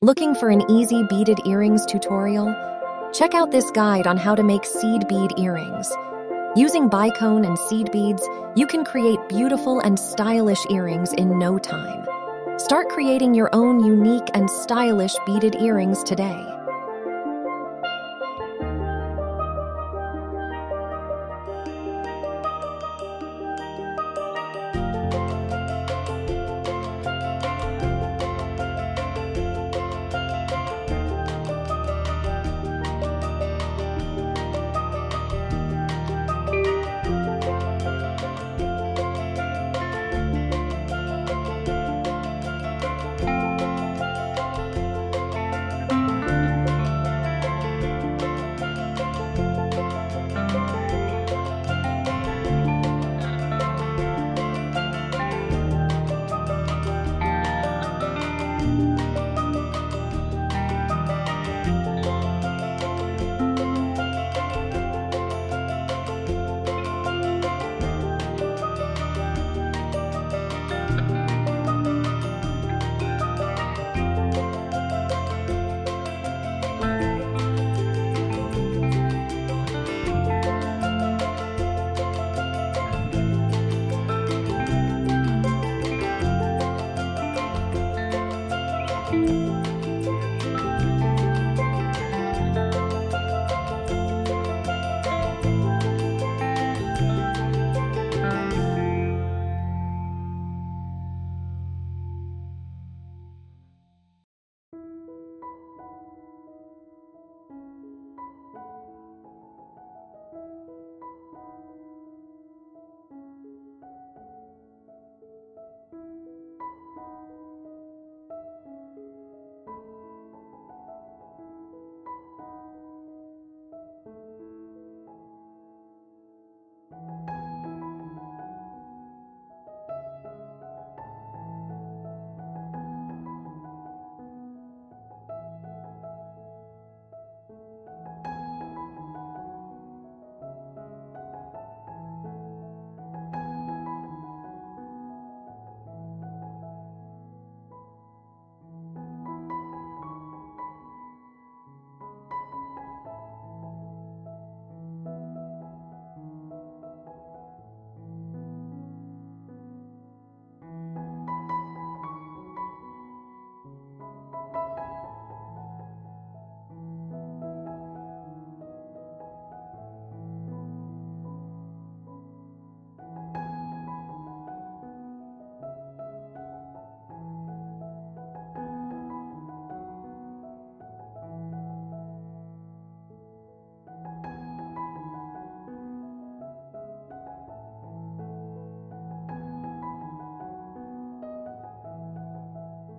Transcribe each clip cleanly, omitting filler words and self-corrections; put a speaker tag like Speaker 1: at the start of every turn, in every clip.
Speaker 1: Looking for an easy beaded earrings tutorial? Check out this guide on how to make seed bead earrings. Using bicone and seed beads, you can create beautiful and stylish earrings in no time. Start creating your own unique and stylish beaded earrings today.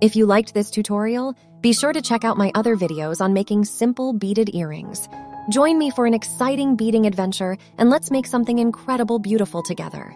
Speaker 1: If you liked this tutorial, be sure to check out my other videos on making simple beaded earrings. Join me for an exciting beading adventure, and let's make something incredible beautiful together.